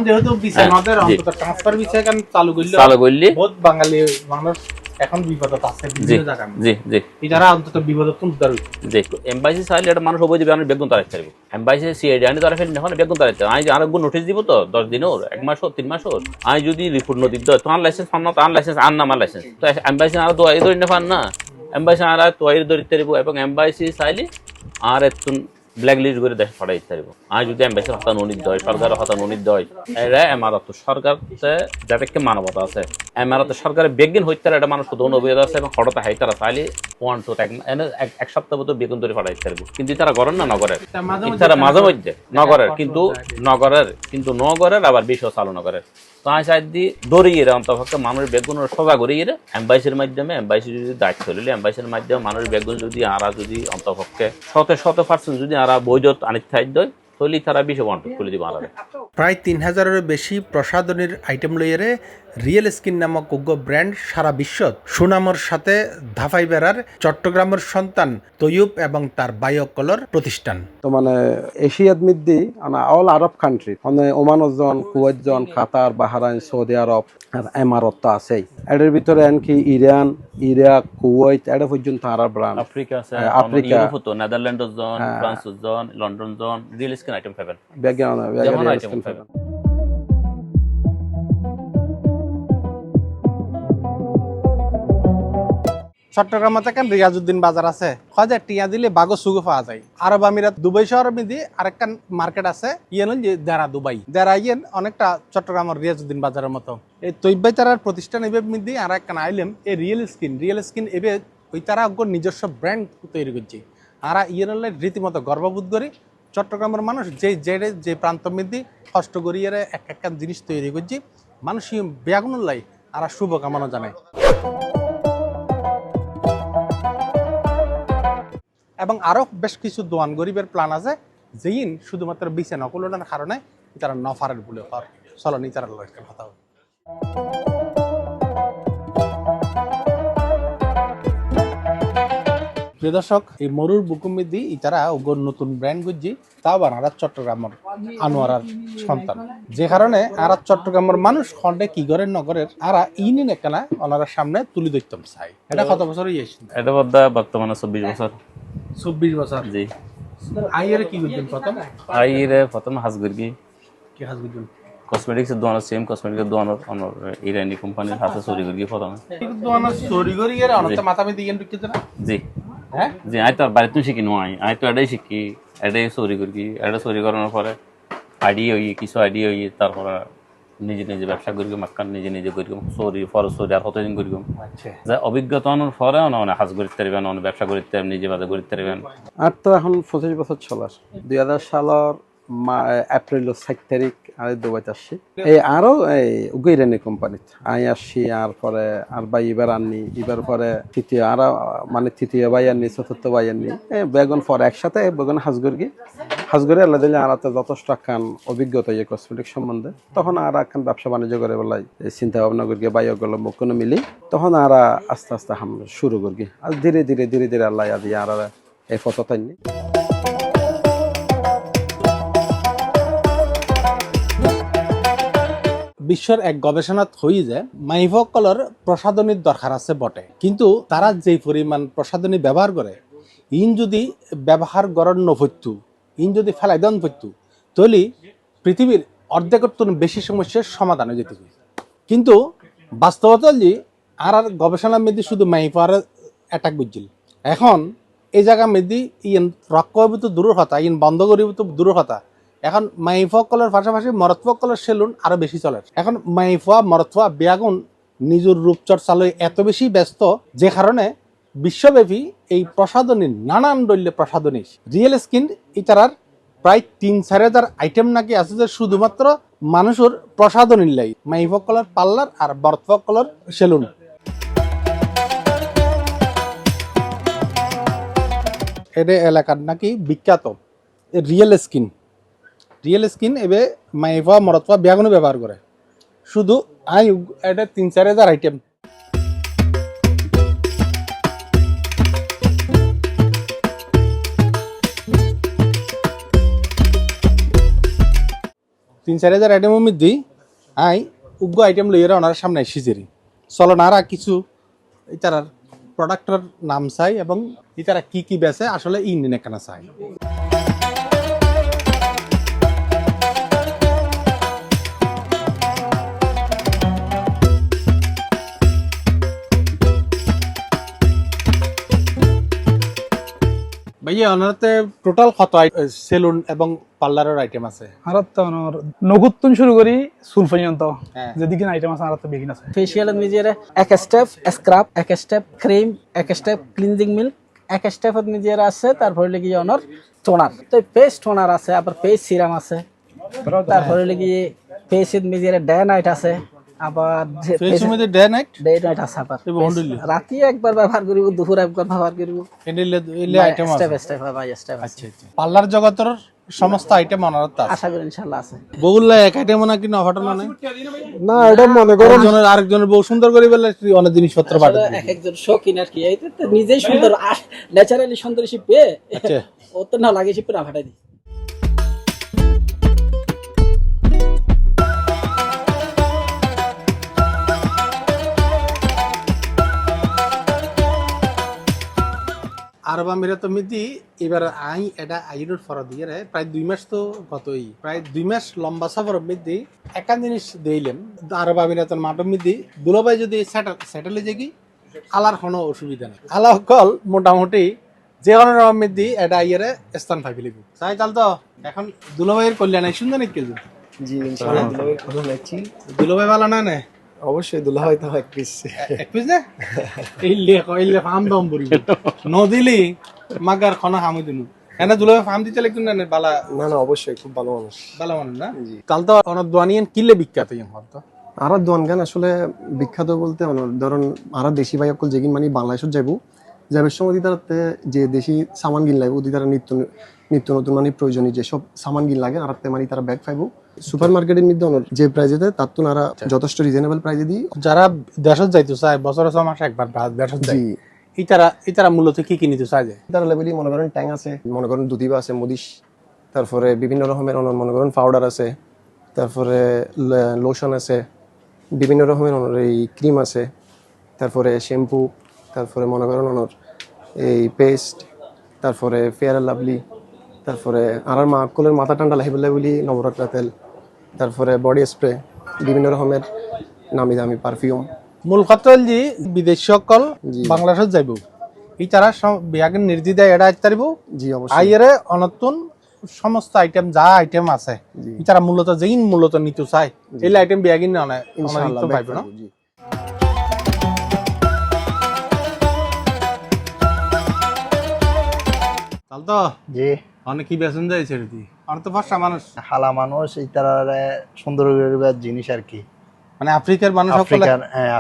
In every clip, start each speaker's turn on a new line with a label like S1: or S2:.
S1: যেহেতু ভিসা আমাদের অন্তত ট্রান্সফার ভিসা কেন চালু করলে বহুত বাঙালি মানুষ এখন বিপদত আছে বিভিন্ন জায়গায়।
S2: জি জি
S1: এটারা অন্তত বিপদত উদ্ধার হইছে।
S2: জি এমবাসি চাইলে এটা মানুষ অবৈধ আমি বেগুন তারিখ চাইব এমবাসি সিআইডি আনি তারা ফেলি এখন বেগুন তারিখ আমি আরেকবার নোটিশ দিব তো 10 দিন ওর 1 মাস 3 মাস ওর আমি যদি রিপোর্ট নদী দিই তোমার লাইসেন্স পান না তার লাইসেন্স আন না আমার লাইসেন্স তো এমবাসি আর তো এই ধরে না পান না এমবাসি আর তো এই ধরে তারিব এবং এমবাসি চাইলে আর এতন ব্ল্যাক লিস্ট করে দেশ পাঠাই তারিব আমি যদি এমবাসি হত্যা ননিত দেয় সরকারের হত্যা ননিত দেয় এরা এমারত সরকার যাদেরকে মানবতা আছে এমারত সরকারের বেগিন হইতে এটা মানুষ দোন অভিযোগ আছে এবং হঠাৎ হাই তারা চাইলে 1 2 এক সপ্তাহ মতো বেগুন ধরে পাঠাই তারিব কিন্তু তারা করেন না নগরের তারা মাঝে মধ্যে নগরের কিন্তু নগরের আবার বিষয় চালনা করে তো আমি চাই দি দৌড়িয়ে অন্তপক্ষে মানুষ বেগুনের সভা করিয়ে এমবাসির মাধ্যমে এমবাসি যদি দায়িত্ব নিলে এমবাসির মাধ্যমে মানুষ বেগুন যদি আরা যদি অন্তপক্ষে 100% যদি আরা বৈধ আনিত থাই দেয় তাহলে তারা বিষয় বন্টন করে দিব আলাদা
S1: প্রায় 3000-এরও বেশি প্রসাধনীর আইটেম লইয়েরে রিয়েল স্কিন নামক উগ্র ব্র্যান্ড সারা বিশ্বত সুনামর সাথে ধাফাই বেড়ার চট্টগ্রামের সন্তান তৈয়ুব এবং তার বায়ো কলর প্রতিষ্ঠান।
S3: তো মানে এশিয়ার মধ্যে অল আরব কান্ট্রি মানে ওমানজন কুয়েতজন কাতার বাহরাইন সৌদি আরব আর এমারত তো আছেই এর ভিতরে এনকি ইরান ইরাক কুয়েত এটা পর্যন্ত আর ব্র্যান্ড
S2: আফ্রিকা আছে ইউরোপ তো নেদারল্যান্ড জন ফ্রান্স জন লন্ডন জন রিয়েল স্কিন আইটেম পাবেন
S3: বেগান
S2: আইটেম পাবেন
S1: চট্টগ্রামে থাকেন রিয়াজউদ্দিন বাজার আছে খোঁজে টিয়া দিলে বাগো সুগো পাওয়া যায় আরব আমিরাত দুবাই শহরের মধ্যে আরেকটা মার্কেট আছে ইয়ে যে দেরা দুবাই দেরা ইয়েন অনেকটা চট্টগ্রামের রিয়াজউদ্দিন বাজারের মতো এই তৈবাই তারার প্রতিষ্ঠান এবার মধ্যে আর একটা আইলেম এই রিয়েল স্কিন এবার ওই তারা নিজস্ব ব্র্যান্ড তৈরি করছে আর ইয়েন রীতিমতো গর্ববোধ করি চট্টগ্রামের মানুষ যে প্রান্ত মধ্যে কষ্ট করিয়ে এক জিনিস তৈরি করছে মানুষ বেগুনুল্লাই আর শুভকামনা জানায় এবং আরো বেশ কিছু দোয়ান গরিবের প্ল্যান আছে যেইন শুধুমাত্র বিছে নকলের কারণে তারা নফারের বলে চলনি তারা কথা হবে। প্রিয় দর্শক এই মরুর বুকুমিদি ইতারা ওগর নতুন ব্র্যান্ড গুজি তাও বানারা চট্টগ্রামের আনোয়ারার সন্তান যে কারণে আর চট্টগ্রামের মানুষ খন্ডে কি করে নগরের আর ইনি নেকানা ওনার সামনে তুলি ধরতাম চাই এটা কত বছর হয়েছে
S2: এটা বর্তমানে 24 বছর
S1: 24 বছর জি আইরে কি করতেন
S2: প্রথম হাজগুরগি
S1: কি হাজগুরগি
S2: কসমেটিক্স দোকান সেম কসমেটিক্স দোকান অনর ইরানি কোম্পানির হাতে চুরি করি প্রথমে
S1: দোকান চুরি করি এর অনতে মাথা মে দিয়ে ঢুকিতে না
S2: জি
S1: হ্যাঁ
S2: জি আই তো বাড়িতে শিখি নয় আই তো এটাই শিখি এটাই চুরি করি এটা চুরি করানোর পরে আইডি হই কিছু আইডি হই তারপর নিজে ব্যবসা করি মাক্কান নিজে করি চুরি ফরজ চুরি আর কতদিন করি
S1: আচ্ছা
S2: যে অভিজ্ঞতা অনেক পরে অনেক হাজ করতে পারবেন অনেক ব্যবসা করতে পারবেন নিজে বাজার করতে পারবেন
S3: আর তো এখন 25 বছর চলার 2000 সালের এপ্রিল 7 তারিখ আমি দুবাইতে আসছি এই আরো এই উগৈরানি কোম্পানিতে আমি আসছি আর পরে আর ভাই এবার আননি এবার পরে তৃতীয় ভাই আননি চতুর্থ ভাই আননি বেগুন পরে একসাথে বেগুন হাজগরি আল্লাহ দিলে আর যথেষ্ট একখান অভিজ্ঞতা এই কসমেটিক সম্বন্ধে তখন আর একখান ব্যবসা বাণিজ্য করে বেলাই চিন্তা ভাবনা করি ভাই ওগুলো মুখ কোনো মিলি তখন আর আস্তে আস্তে শুরু করি আর ধীরে ধীরে আল্লাহ আদি আর এই ফটো তাইনি
S1: বিশ্বের এক গবেষণাত হই যে মাইভকলর প্রসাধনীর দরকার আছে বটে কিন্তু তারা যে পরিমাণ প্রসাধনী ব্যবহার করে ইন যদি ব্যবহার করার নভত্যু ইন যদি ফেলাই দেন ভত্যু তাহলে পৃথিবীর অর্ধেকের বেশি সমস্যার সমাধান হয়ে যেতে কিন্তু বাস্তবতা যে আর গবেষণার মধ্যে শুধু মাইফার অ্যাটাক বুঝছিল এখন এই জায়গা মধ্যে ইন রক্ত দূরের কথা ইন বন্ধ করিব তো দূরের কথা এখন মাইফকলের পাশাপাশি মরৎফকলের সেলুন আরো বেশি চলে এখন মাইফা মরৎফা বেগুন নিজের রূপচর্চালয় এত বেশি ব্যস্ত যে কারণে বিশ্বব্যাপী এই প্রসাধনী নানান দৈল্য প্রসাধনী রিয়েল স্কিন ইতারার প্রায় 3-4 আইটেম নাকি আছে যে শুধুমাত্র মানুষের প্রসাধনীর লাই মাইফকলের পার্লার আর মরৎফকলের সেলুন এটা এলাকার নাকি বিখ্যাত রিয়েল স্কিন এবে মাইফা মরৎফা বেগুনও ব্যবহার করে শুধু এটা 3-4 আইটেম 3-4 আইটেমের মধ্যে আই উগ্র আইটেম লইয়া ওনার সামনে এসেছি চলো নারা কিছু ইতার প্রোডাক্টের নাম চাই এবং ইতারা কি কি বেচে আসলে ইন্ডিয়ান কেনা চাই। ভাইয়া ওনারতে টোটাল কত সেলুন এবং পার্লারের আইটেম আছে?
S4: আর তো নগদ শুরু করি চুল পর্যন্ত
S1: হ্যাঁ।
S4: যেদিকে আইটেম আছে আর তো বেগিন আছে।
S5: ফেসিয়াল মিজিয়ারে এক স্টেপ স্ক্রাব, এক স্টেপ ক্রিম, এক স্টেপ ক্লিনজিং মিল্ক, এক স্টেপ মিজিয়ার আছে। তারপরে লেগে অনর টোনার, তো পেস্ট টোনার আছে, আবার পেস্ট সিরাম আছে। তারপরে লেগে পেস্ট মিজিয়ারে ডে নাইট আছে, আবার
S1: ফেসের মধ্যে ডে নাইট
S5: আছে। আবার
S1: এই বন্ডলি
S5: রাতে একবার ব্যবহার করিব, দুপুর একবার ব্যবহার করিব।
S1: এলে আইটেম আছে।
S5: স্টেপ স্টেপ বাই স্টেপ আছে।
S1: আচ্ছা আচ্ছা, পার্লার জগতের সমস্ত আইটেম ওনার আছে।
S5: আশা করি ইনশাআল্লাহ আছে।
S1: বউলা এক আইটেম না কিনা ঘটনা নাই
S3: না, এটা মনে করো
S1: আরেকজনের বউ সুন্দর করে বলে অনেক জিনিসপত্র পাঠাতে
S5: আসলে এক একজন শৌখিন আর কি, এই তো নিজেই সুন্দর ন্যাচারালি সুন্দর শিপে
S1: আচ্ছা
S5: ও তো না লাগে শিপে না ফাটাই দিই।
S1: আরব আমিরাত মিদি এবার আই এটা আইরুর ফর দিয়ে রে প্রায় 2 মাস তো গতই, প্রায় 2 মাস লম্বা সফর মিদি একান জিনিস দেইলেন আরব আমিরাতের মাঠের মিদি দুলাভাই যদি সেটেলে যাই আলার কোনো অসুবিধা নেই। আলা কল মোটামুটি যে কোনো রকম মিদি এটা আইয়ারে স্থান পাইবে লিব চাই চাল তো এখন দুলাভাইয়ের কল্যাণ সুন্দর নাকি কেজি
S6: জি ইনশাআল্লাহ দুলাভাই ভালো লাগছি।
S1: দুলাভাই ভালো না না
S6: অবশ্যই দুলাভাই তো এক পিস
S1: এক পিস না এই ফার্ম দম বলি নদিলি মাগার খানা হামু দিনু এনা দুলাভাই ফার্ম দিতে লাগতো না বালা
S6: না না অবশ্যই খুব ভালো মানুষ।
S1: বালা মানুষ না কাল তো অনেক দোয়ানিয়ান কিলে বিখ্যাত ইন হতো
S6: আর দোয়ানগান আসলে বিখ্যাত বলতে ধরুন আর দেশি ভাই অকল যেগিন মানে বাংলাদেশত যাইবার সময় তারাতে যে দেশি সামান গিন লাগবে ওদি তারা নিত্য নতুন মানে প্রয়োজনীয় যেসব সামান গিন লাগে আর মানে তারা ব্যাগ পাইব সুপার মার্কেটের মধ্যে যে প্রাইজে দেয় তার তো নারা যথেষ্ট রিজনেবল প্রাইজে দিই।
S1: যারা দেশত যাইতো চায় বছরে 6 মাস একবার দেশত যাই
S6: জি
S1: ইতারা মূলত কি কি নিতে চায় যায়?
S6: তারা লেভেলি মনে করেন ট্যাং আছে, মনে করেন দুধিবা আছে, মদিশ, তারপরে বিভিন্ন রকমের মনে করেন পাউডার আছে, তারপরে লোশন আছে, বিভিন্ন রকমের এই ক্রিম আছে, তারপরে শ্যাম্পু, তারপরে মনে করেন এই পেস্ট, তারপরে ফেয়ার অ্যান্ড লাভলি, তারপরে আর মাকলের মাথা ঠান্ডা লাহিবলে বলি নবরত্না তেল, তারপরে বডি স্প্রে, বিভিন্ন রকমের নামি দামি পারফিউম।
S1: মূল কথা হল যে বিদেশি সকল বাংলাদেশত যাইব ইতারা বিয়াগের নির্দিদায় এটা আইতে পারিব।
S6: জি অবশ্যই
S1: আইয়ারে অনতুন সমস্ত আইটেম যা আইটেম আছে ইতারা মূলত যেইন মূলত নিতে চায় এই আইটেম বিয়াগিন না
S6: ইনশাআল্লাহ
S1: পাইব না।
S6: জি
S1: তাল তো
S7: জি
S1: অনেক কি বেসন যাইছে রে আর তো ভাষা মানুষ
S7: হালা মানুষ এই তারা সুন্দর জিনিস আর কি,
S1: মানে আফ্রিকার মানুষ সকলে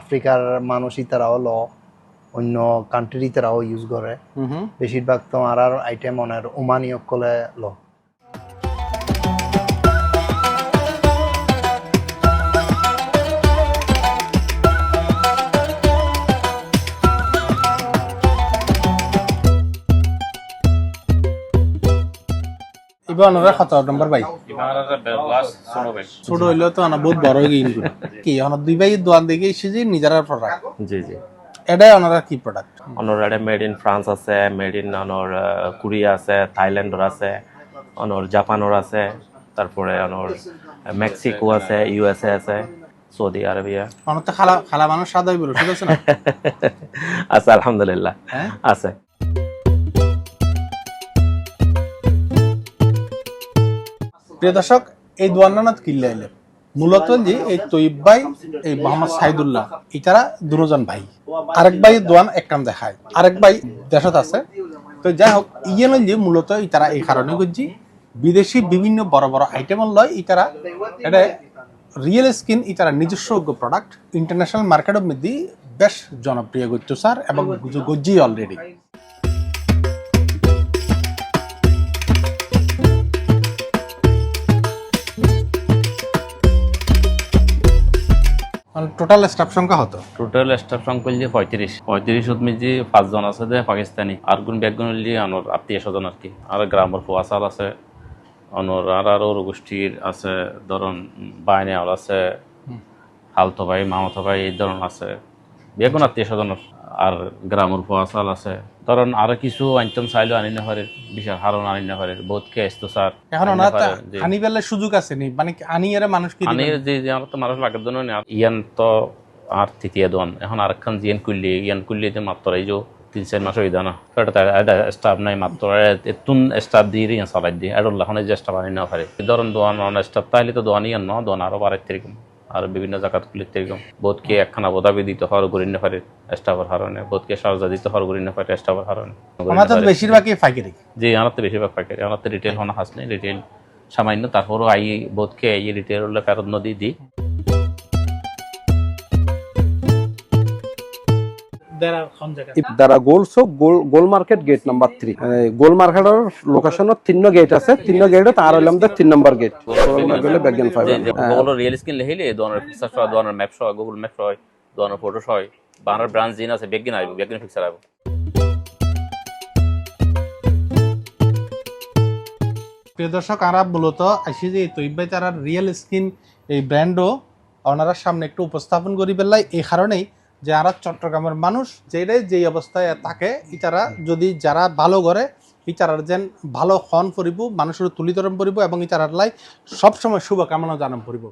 S7: আফ্রিকার মানুষই তারা হলো অন্য কান্ট্রি তারাও ইউজ করে। বেশিরভাগ তো আর আইটেম অনেক ওমানি অকলে ল
S1: এবার ওনারা কত নম্বর ভাই ছোট হইলেও তো না বহুত বড় হয়ে গিয়ে কি ওনার 2 ভাই দোয়ান দিকে এসে যে নিজেরা প্রোডাক্ট
S2: জি জি
S1: এটাই ওনারা কি প্রোডাক্ট
S2: অনর এটা মেড ইন ফ্রান্স আছে, মেড ইন অনর কোরিয়া আছে, থাইল্যান্ডর আছে, অনর জাপানর আছে, তারপরে অনর মেক্সিকো আছে, ইউএসএ আছে, সৌদি আরবিয়া
S1: ওনার তো খালা মানুষ সাদাই বলো ঠিক আছে না
S2: আছে আলহামদুলিল্লাহ আছে।
S1: প্রিয় দর্শক এই দোয়ান্নানাথ কিল্লা এলে মূলত যে এই তৈব ভাই এই মোহাম্মদ সাইদুল্লাহ ইতারা দুজন ভাই, আরেক ভাই দোয়ান একখান দেখায়, আরেক ভাই দেশত আছে। তো যাই হোক ইয়ে যে মূলত ইতারা এই কারণে করছি বিদেশি বিভিন্ন বড় বড় আইটেম লয় ইতারা এটা রিয়েল স্কিন ইতারা নিজস্ব প্রোডাক্ট ইন্টারন্যাশনাল মার্কেটের মধ্যে বেশ জনপ্রিয় করছে স্যার এবং গজ্জি অলরেডি। টোটাল স্টাফ সংখ্যা হতো
S2: টোটাল স্টাফ সংখ্যা যে 35 উদ্মিজি 5 জন আছে যে পাকিস্তানি আর গুণ ব্যাকগুণ লিয়ে আনোর আত্মীয় স্বজন আর কি, আর গ্রামের পোয়াশাল আছে, অনর আর ওর গোষ্ঠীর আছে ধরুন বাইনাল আছে, হালতো ভাই মামাতো ভাই এই ধরন আছে, বেগুন আত্মীয় স্বজন আর গ্রামের ফোয়াশাল আছে। ধরুন আরো কিছু আইটেম চাইলেও আনি না পারে, বিশাল হারণ আনি না পারে, বহুত কেস তো স্যার
S1: এখন ওনার আনি বেলার সুযোগ আছে নি, মানে আনি এর মানুষ কি
S2: আনি যে আমার তো মানুষ লাগার জন্য ইয়ান তো আর তৃতীয় দন এখন আরেকখান জিয়ান কুললি যে মাত্র এই যে 3-4 মাস হয়ে না স্টাফ নাই মাত্র এতুন স্টাফ দিয়ে ইয়ান চালাই দিয়ে আর এখন যে স্টাফ আনি না পারে ধরুন দোয়ান স্টাফ তাহলে তো দোয়ানি ইয়ান ন দোয়ান আরো বাড়াইতে এরকম আর বিভিন্ন জায়গাত খুলিতে এরকম বোধকে একখানা বোধাবি দিতে হওয়ার করি না পারে স্টাফের হারণে, বোধকে সারজা দিতে হওয়ার করি না পারে স্টাফের হারণে।
S1: আমার তো বেশিরভাগই ফাইকারি।
S2: জি আমার তো বেশিরভাগ পাইকারি, আমার তো রিটেল হওয়া হাস নেই, রিটেল সামান্য তারপরও আই বোধকে এই রিটেল হলে ফেরত নদী দিই।
S3: There are goals of goal market gate number 3. Goal market location of 3 gate আছে, 3 gate আর হইলাম 3 number gate. গেলে background fibre.
S2: Google real screen লেহিলে দোনার পিকচার সহ দোনার ম্যাপ সহ গুগল ম্যাপ সহ দোনার ফটো সহ বানার ব্রাঞ্চ জিন আছে ব্যাকগ্রাউন্ড আইবো, ব্যাকগ্রাউন্ড পিকচার আইবো।
S1: প্রিয় দর্শক, আমরা মূলত আসি যে তৈব ভাই তারা রিয়েল স্কিন এই ব্র্যান্ডও ওনারা সামনে একটু উপস্থাপন করি পেলাই, এই কারণেই যে আর চট্টগ্রামের মানুষ যেই অবস্থায় থাকে ইতারা যদি যারা ভালো করে ইতারার যেন ভালো খন পরিব, মানুষের তুলিতরণ পরিব এবং ইতারার লাই সবসময় শুভকামনা জানান পরিব।